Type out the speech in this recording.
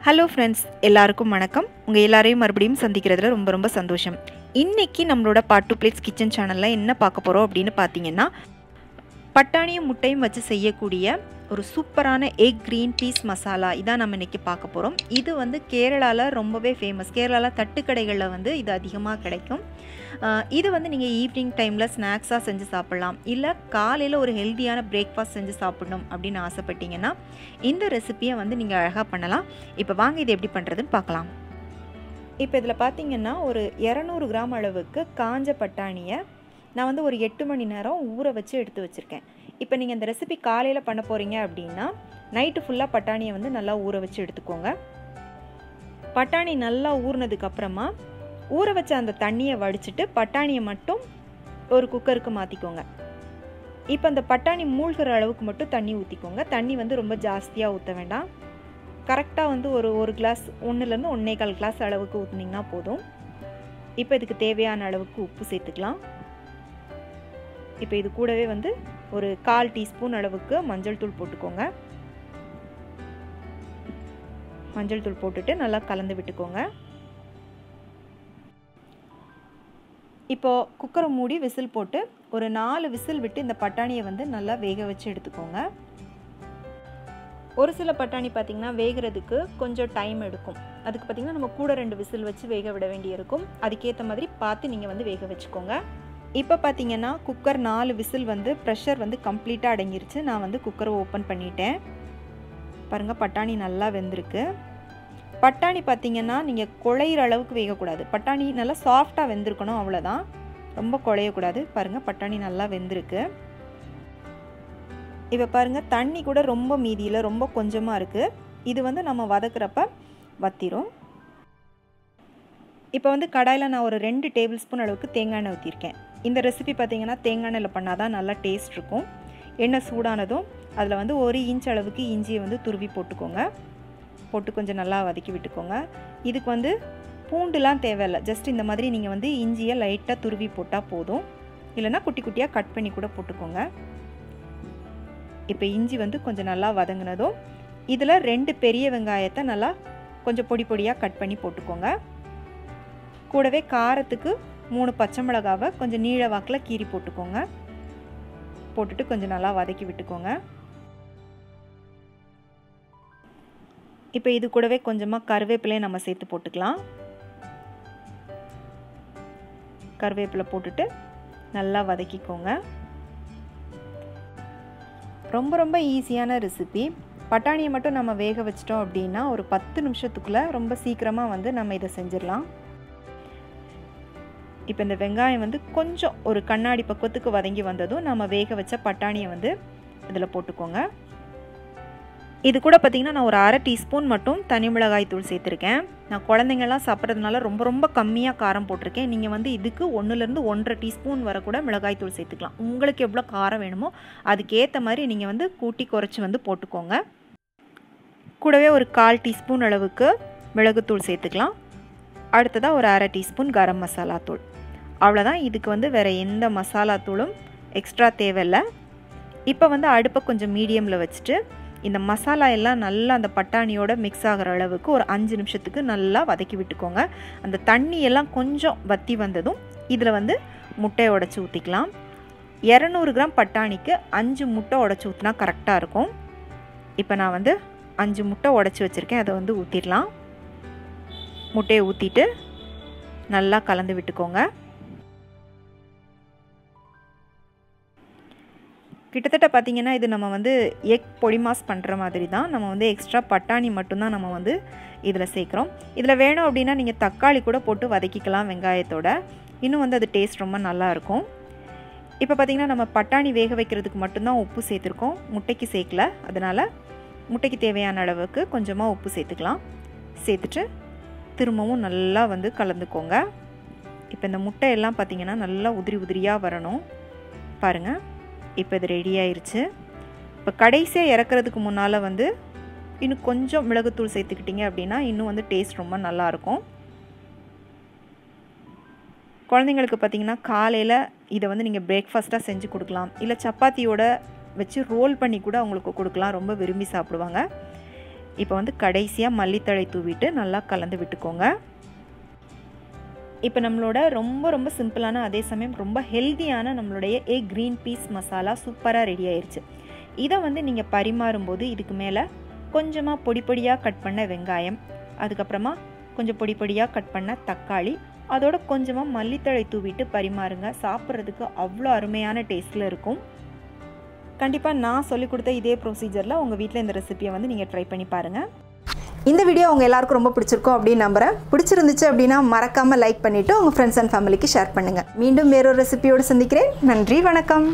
Hello friends, எல்லாருக்கும் வணக்கம். உங்கள் எல்லாரையும் மறுபடியும் சந்திக்கிறதுல ரொம்ப ரொம்ப சந்தோஷம். இன்றைக்கி நம்மளோட பார்ட் 2 பிளேட்ஸ் கிச்சன் சேனலில் என்ன பார்க்க போகிறோம் அப்படின்னு பார்த்தீங்கன்னா, பட்டாணியும் முட்டையும் வச்சு செய்யக்கூடிய ஒரு சூப்பரான எக் க்ரீன் பீஸ் மசாலா இதான் நம்ம இன்றைக்கி பார்க்க போகிறோம். இது வந்து கேரளாவில் ரொம்பவே ஃபேமஸ். கேரளாவில் தட்டுக்கடைகளில் வந்து இது அதிகமாக கிடைக்கும். இது வந்து நீங்கள் ஈவினிங் டைமில் ஸ்நாக்ஸாக செஞ்சு சாப்பிட்லாம், இல்லை காலையில் ஒரு ஹெல்த்தியான பிரேக்ஃபாஸ்ட் செஞ்சு சாப்பிடணும் அப்படின்னு ஆசைப்பட்டீங்கன்னா இந்த ரெசிப்பியை வந்து நீங்கள் அழகாக பண்ணலாம். இப்போ வாங்க இது எப்படி பண்ணுறதுன்னு பார்க்கலாம். இப்போ இதில் பார்த்தீங்கன்னா ஒரு 200 கிராம் அளவுக்கு காஞ்ச பட்டாணியை நான் வந்து ஒரு 8 மணி நேரம் ஊற வச்சு எடுத்து வச்சுருக்கேன். இப்போ நீங்கள் இந்த ரெசிபி காலையில் பண்ண போகிறீங்க அப்படின்னா நைட்டு ஃபுல்லாக பட்டாணியை வந்து நல்லா ஊற வச்சு எடுத்துக்கோங்க. பட்டாணி நல்லா ஊறினதுக்கப்புறமா ஊற வச்ச அந்த தண்ணியை வடிச்சிட்டு பட்டாணியை மட்டும் ஒரு குக்கருக்கு மாற்றிக்கோங்க. இப்போ அந்த பட்டாணி மூழ்கிற அளவுக்கு மட்டும் தண்ணி ஊற்றிக்கோங்க. தண்ணி வந்து ரொம்ப ஜாஸ்தியாக ஊற்ற வேண்டாம். கரெக்டாக வந்து ஒரு கிளாஸ் 1லேருந்து 1.25 கிளாஸ் அளவுக்கு ஊற்றினீங்கன்னா போதும். இப்போ இதுக்கு தேவையான அளவுக்கு உப்பு சேர்த்துக்கலாம். இப்போ இது கூடவே வந்து ஒரு 1/4 டீஸ்பூன் அளவுக்கு மஞ்சள் தூள் போட்டுக்கோங்க. மஞ்சள் தூள் போட்டுட்டு நல்லா கலந்து விட்டுக்கோங்க. இப்போது குக்கரை மூடி விசில் போட்டு ஒரு 4 விசில் விட்டு இந்த பட்டாணியை வந்து நல்லா வேக வச்சு எடுத்துக்கோங்க. ஒரு சில பட்டாணி பார்த்திங்கன்னா வேகிறதுக்கு கொஞ்சம் டைம் எடுக்கும். அதுக்கு பார்த்திங்கன்னா நம்ம கூட 2 விசில் வச்சு வேக விட வேண்டியிருக்கும். அதுக்கேற்ற மாதிரி பார்த்து நீங்கள் வந்து வேக வச்சுக்கோங்க. இப்போ பார்த்திங்கன்னா குக்கர் 4 விசில் வந்து ப்ரெஷர் வந்து கம்ப்ளீட்டாக அடங்கிருச்சு. நான் வந்து குக்கரை ஓப்பன் பண்ணிட்டேன். பாருங்கள், பட்டாணி நல்லா வெந்திருக்கு. பட்டாணி பார்த்திங்கன்னா நீங்கள் குழையிற அளவுக்கு வேகக்கூடாது. பட்டாணி நல்லா சாஃப்டாக வெந்திருக்கணும், அவ்வளோதான். ரொம்ப குழையக்கூடாது. பாருங்கள், பட்டாணி நல்லா வெந்திருக்கு. இப்போ பாருங்கள், தண்ணி கூட ரொம்ப மீதியில் ரொம்ப கொஞ்சமாக இருக்குது. இது வந்து நம்ம வதக்குறப்ப வத்திரும். இப்போ வந்து கடாயில் நான் ஒரு 2 டேபிள் ஸ்பூன் அளவுக்கு தேங்காய் எண்ணெய் ஊற்றிருக்கேன். இந்த ரெசிபி பார்த்திங்கன்னா தேங்காய் எண்ணெயில் பண்ணால் தான் நல்லா டேஸ்ட் இருக்கும். எண்ணெய் சூடானதும் அதில் வந்து 1 இன்ச் அளவுக்கு இஞ்சியை வந்து துருவி போட்டுக்கோங்க. போட்டு கொஞ்சம் நல்லா வதக்கி விட்டுக்கோங்க. இதுக்கு வந்து பூண்டுலாம் தேவையில்லை. ஜஸ்ட் இந்த மாதிரி நீங்கள் வந்து இஞ்சியை லைட்டாக துருவி போட்டால் போதும். இல்லைனா குட்டி குட்டியாக கட் பண்ணி கூட போட்டுக்கோங்க. இப்போ இஞ்சி வந்து கொஞ்சம் நல்லா வதங்கினதும் இதில் 2 பெரிய வெங்காயத்தை நல்லா கொஞ்சம் பொடி பொடியாக கட் பண்ணி போட்டுக்கோங்க. கூடவே காரத்துக்கு 3 பச்சை மிளகாவை கொஞ்சம் நீள வாக்கில் கீறி போட்டுக்கோங்க. போட்டுட்டு கொஞ்சம் நல்லா வதக்கி விட்டுக்கோங்க. இப்போ இது கூடவே கொஞ்சமாக கருவேப்பிலையை நம்ம சேர்த்து போட்டுக்கலாம். கருவேப்பிலை போட்டுட்டு நல்லா வதக்கிக்கோங்க. ரொம்ப ரொம்ப ஈஸியான ரெசிபி. பட்டாணியை மட்டும் நம்ம வேக வச்சிட்டோம் அப்படின்னா ஒரு 10 நிமிஷத்துக்குள்ளே ரொம்ப சீக்கிரமாக வந்து நம்ம இதை செஞ்சிடலாம். இப்போ இந்த வெங்காயம் வந்து கொஞ்சம் ஒரு கண்ணாடி பக்குவத்துக்கு வதங்கி வந்ததும் நம்ம வேக வச்ச பட்டாணியை வந்து இதில் போட்டுக்கோங்க. இது கூட பார்த்திங்கன்னா நான் ஒரு 1/2 டீஸ்பூன் மட்டும் தனி மிளகாய் தூள் சேர்த்துருக்கேன். நான் குழந்தைங்கள்லாம் சாப்பிட்றதுனால ரொம்ப ரொம்ப கம்மியாக காரம் போட்டிருக்கேன். நீங்கள் வந்து இதுக்கு 1லேருந்து 1.5 டீஸ்பூன் வரை கூட மிளகாய் தூள் சேர்த்துக்கலாம். உங்களுக்கு எவ்வளோ காரம் வேணுமோ அதுக்கேற்ற மாதிரி நீங்கள் வந்து கூட்டி குறைச்சி வந்து போட்டுக்கோங்க. கூடவே ஒரு 1/4 டீஸ்பூன் அளவுக்கு மிளகுத்தூள் சேர்த்துக்கலாம். அடுத்ததாக ஒரு 1/2 டீஸ்பூன் கரம் மசாலா தூள். அவ்வளோதான். இதுக்கு வந்து வேறு எந்த மசாலா தூளும் எக்ஸ்ட்ரா தேவையில்லை. இப்போ வந்து அடுப்பை கொஞ்சம் மீடியமில் வச்சுட்டு இந்த மசாலா எல்லாம் நல்லா அந்த பட்டாணியோட மிக்ஸ் ஆகிற அளவுக்கு ஒரு 5 நிமிஷத்துக்கு நல்லா வதக்கி விட்டுக்கோங்க. அந்த தண்ணி எல்லாம் கொஞ்சம் வற்றி வந்ததும் இதில் வந்து முட்டையை உடச்சி ஊற்றிக்கலாம். 200 கிராம் பட்டாணிக்கு 5 முட்டை உடச்சி ஊற்றினா கரெக்டாக இருக்கும். இப்போ நான் வந்து 5 முட்டை உடச்சி வச்சுருக்கேன். அதை வந்து ஊற்றிடலாம். முட்டையை ஊற்றிட்டு நல்லா கலந்து விட்டுக்கோங்க. கிட்டத்தட்ட பார்த்திங்கன்னா இது நம்ம வந்து எக் பொடிமாஸ் பண்ணுற மாதிரி தான். நம்ம வந்து எக்ஸ்ட்ரா பட்டாணி மட்டும்தான் நம்ம வந்து இதில் சேர்க்குறோம். இதில் வேணும் அப்படின்னா நீங்கள் தக்காளி கூட போட்டு வதக்கிக்கலாம் வெங்காயத்தோட. இன்னும் வந்து அது டேஸ்ட் ரொம்ப நல்லாயிருக்கும். இப்போ பார்த்திங்கன்னா நம்ம பட்டாணி வேக வைக்கிறதுக்கு மட்டும்தான் உப்பு சேர்த்துருக்கோம், முட்டைக்கு சேர்க்கல. அதனால் முட்டைக்கு தேவையான அளவுக்கு கொஞ்சமாக உப்பு சேர்த்துக்கலாம். சேர்த்துட்டு திரும்பவும் நல்லா வந்து கலந்துக்கோங்க. இப்போ இந்த முட்டையெல்லாம் பார்த்திங்கன்னா நல்லா உதிரி உதிரியாக வரணும். பாருங்கள், இப்போ இது ரெடி ஆயிடுச்சு. இப்போ கடைசியாக இறக்குறதுக்கு முன்னால் வந்து இன்னும் கொஞ்சம் மிளகுத்தூள் சேர்த்துக்கிட்டிங்க அப்படின்னா இன்னும் வந்து டேஸ்ட் ரொம்ப நல்லாயிருக்கும். குழந்தைங்களுக்கு பார்த்திங்கன்னா காலையில் இதை வந்து நீங்கள் பிரேக்ஃபாஸ்ட்டாக செஞ்சு கொடுக்கலாம். இல்லை சப்பாத்தியோட வச்சு ரோல் பண்ணி கூட அவங்களுக்கு கொடுக்கலாம். ரொம்ப விரும்பி சாப்பிடுவாங்க. இப்போ வந்து கடைசியாக மல்லித்தழை தூவிட்டு நல்லா கலந்து விட்டுக்கோங்க. இப்போ நம்மளோட ரொம்ப ரொம்ப சிம்பிளான அதே சமயம் ரொம்ப ஹெல்த்தியான நம்மளுடைய எக் க்ரீன் பீஸ் மசாலா சூப்பராக ரெடி ஆயிடுச்சு. இதை வந்து நீங்கள் பரிமாறும்போது இதுக்கு மேலே கொஞ்சமாக பொடி பொடியாக கட் பண்ண வெங்காயம், அதுக்கப்புறமா கொஞ்சம் பொடி பொடியாக கட் பண்ண தக்காளி, அதோட கொஞ்சமாக மல்லித்தழை தூவிட்டு பரிமாறுங்க. சாப்பிட்றதுக்கு அவ்வளோ அருமையான டேஸ்ட்டில் இருக்கும். கண்டிப்பாக நான் சொல்லிக் கொடுத்த இதே ப்ரொசீஜரில் உங்கள் வீட்டில் இந்த ரெசிபியை வந்து நீங்கள் ட்ரை பண்ணி பாருங்கள். இந்த வீடியோ உங்கள் எல்லாருக்கும் ரொம்ப பிடிச்சிருக்கும் அப்படின்னு நம்புகிறேன். பிடிச்சிருந்துச்சு அப்படின்னா மறக்காமல் லைக் பண்ணிவிட்டு உங்கள் ஃப்ரெண்ட்ஸ் அண்ட் ஃபேமிலிக்கு ஷேர் பண்ணுங்கள். மீண்டும் வேறொரு ரெசிபியோடு சந்திக்கிறேன். நன்றி, வணக்கம்.